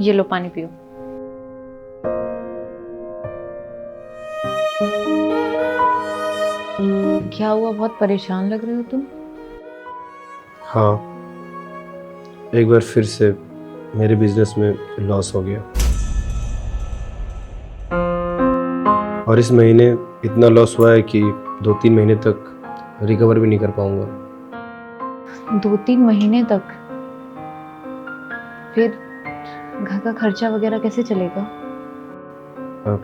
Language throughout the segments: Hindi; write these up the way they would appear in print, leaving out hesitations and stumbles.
ये लो पानी पियो। क्या हुआ, बहुत परेशान लग रहे हो तुम? हाँ, एक बार फिर से मेरे बिजनेस में लॉस हो गया और इस महीने इतना लॉस हुआ है कि 2-3 महीने तक रिकवर भी नहीं कर पाऊंगा। 2-3 महीने तक? फिर घर का खर्चा वगैरह कैसे चलेगा? अब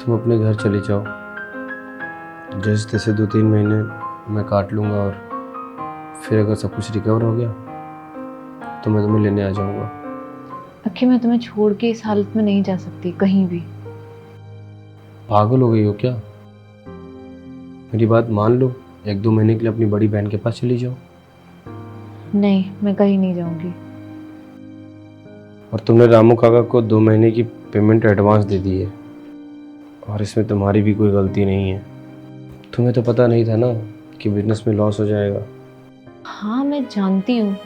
तुम अपने घर चले जाओ, जैसे तैसे 2-3 महीने मैं काट लूँगा और फिर अगर सब कुछ रिकवर हो गया तो मैं तुम्हें लेने आ जाऊँगा। अक्की, मैं तुम्हें छोड़ के इस हालत में नहीं जा सकती कहीं भी। पागल हो गई हो क्या? मेरी बात मान लो, 1-2 महीने के लिए अपनी बड़ी बहन के पास चली जाओ। नहीं, मैं कहीं नहीं जाऊंगी। और तुमने रामू काका को 2 महीने की पेमेंट एडवांस दे दी है और इसमें तुम्हारी भी कोई गलती नहीं है। तुम्हें तो पता नहीं था ना कि बिजनेस में लॉस हो जाएगा। हाँ, मैं जानती हूँ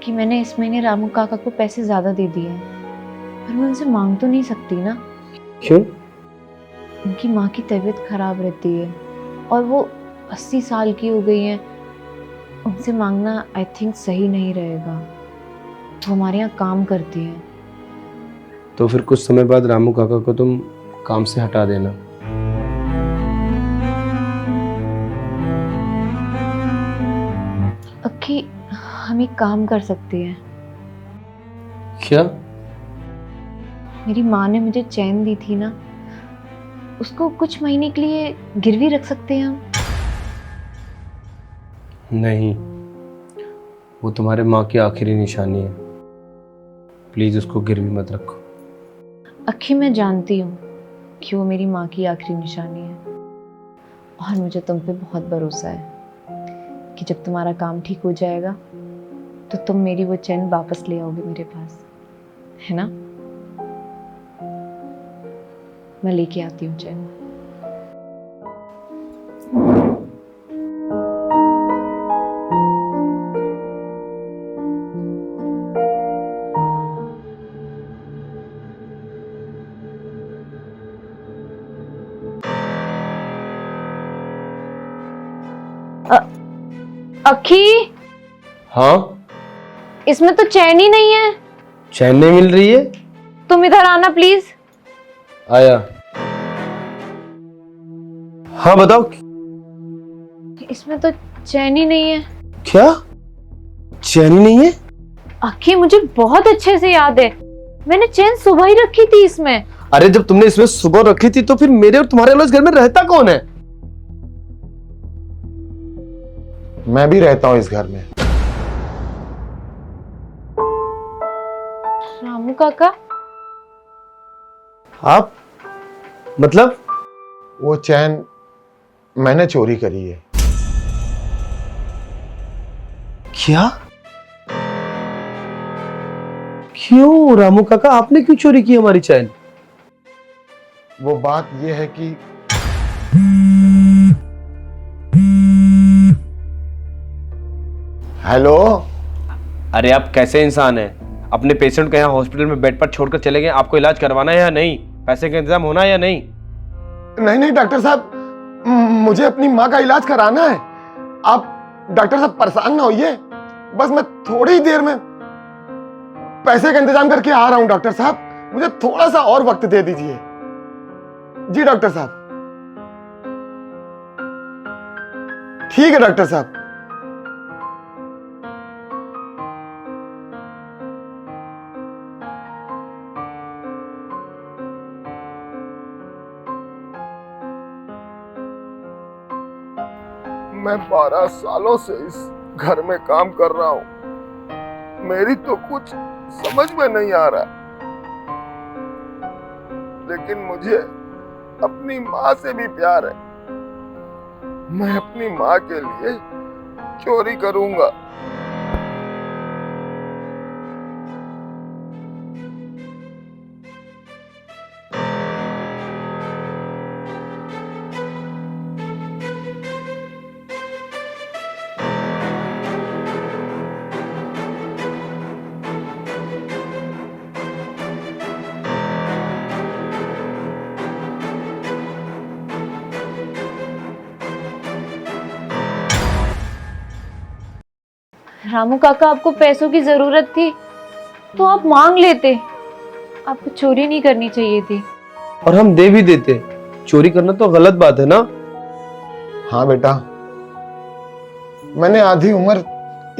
कि मैंने इस महीने रामू काका को पैसे ज्यादा दे दिए हैं, पर मैं उनसे मांग तो नहीं सकती ना। क्यों? उनकी माँ की तबीयत खराब रहती है और वो 80 साल की हो गई हैं। उनसे मांगना आई थिंक सही नहीं रहेगा। वो हमारे यहाँ काम करती है। तो फिर कुछ समय बाद रामू काका को तुम काम से हटा देना। अक्की, हम एक काम कर सकते हैं। क्या? मेरी माँ ने मुझे चैन दी थी ना, उसको कुछ महीने के लिए गिरवी रख सकते हैं हम। नहीं, वो तुम्हारे माँ की आखिरी निशानी है। प्लीज उसको गिरवी मत रखो। अक्की, मैं जानती हूँ कि वो मेरी माँ की आखिरी निशानी है और मुझे तुम पे बहुत भरोसा है कि जब तुम्हारा काम ठीक हो जाएगा तो तुम मेरी वो चैन वापस ले आओगे मेरे पास, है ना? मैं लेके आती हूँ चैन। अक्की, हाँ? इसमें तो चैन ही नहीं है। चैन नहीं मिल रही है? तुम इधर आना प्लीज। आया। हाँ बताओ। इसमें तो चैन ही नहीं है। क्या? चैन ही नहीं है? अक्की, मुझे बहुत अच्छे से याद है, मैंने चैन सुबह ही रखी थी इसमें। अरे जब तुमने इसमें सुबह रखी थी तो फिर मेरे और तुम्हारे अलावा इस घर में रहता कौन है? मैं भी रहता हूं इस घर में। रामू काका? आप मतलब? वो चैन मैंने चोरी करी है। क्या? क्यों रामू काका, आपने क्यों चोरी की हमारी चैन? वो बात यह है कि हेलो। अरे आप कैसे इंसान हैं? अपने पेशेंट को यहाँ हॉस्पिटल में बेड पर छोड़कर चले गए। आपको इलाज करवाना है या नहीं? पैसे का इंतजाम होना है या नहीं? नहीं नहीं डॉक्टर साहब, मुझे अपनी माँ का इलाज कराना है। आप डॉक्टर साहब परेशान ना होइए, बस मैं थोड़ी ही देर में पैसे का इंतजाम करके आ रहा हूं। डॉक्टर साहब, मुझे थोड़ा सा और वक्त दे दीजिए। जी डॉक्टर साहब। ठीक है डॉक्टर साहब। मैं 12 सालों से इस घर में काम कर रहा हूं, मेरी तो कुछ समझ में नहीं आ रहा, लेकिन मुझे अपनी माँ से भी प्यार है। मैं अपनी माँ के लिए चोरी करूंगा। रामू काका, आपको पैसों की जरूरत थी तो आप मांग लेते, आपको चोरी नहीं करनी चाहिए थी। और हम दे भी देते। चोरी करना तो गलत बात है ना। हाँ बेटा, मैंने आधी उम्र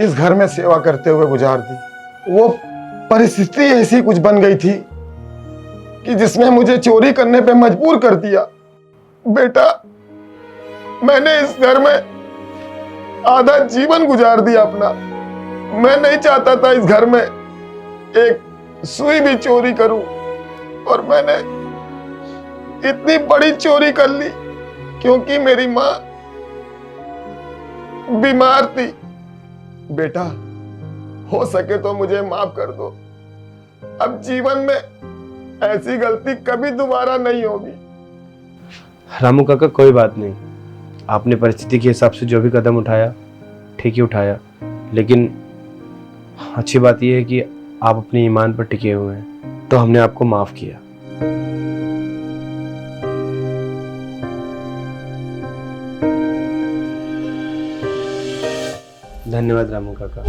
इस घर में सेवा करते हुए गुजार दी। वो परिस्थिति ऐसी कुछ बन गई थी कि जिसने मुझे चोरी करने पे मजबूर कर दिया। बेटा, मैंने इस घर में आधा जीवन गुजार दिया अपना। मैं नहीं चाहता था इस घर में एक सुई भी चोरी करूं, और मैंने इतनी बड़ी चोरी कर ली क्योंकि मेरी मां बीमार थी। बेटा, हो सके तो मुझे माफ कर दो। अब जीवन में ऐसी गलती कभी दोबारा नहीं होगी। रामू काका, कोई बात नहीं। आपने परिस्थिति के हिसाब से जो भी कदम उठाया ठीक ही उठाया, लेकिन अच्छी बात यह है कि आप अपने ईमान पर टिके हुए हैं, तो हमने आपको माफ किया। धन्यवाद रामू काका।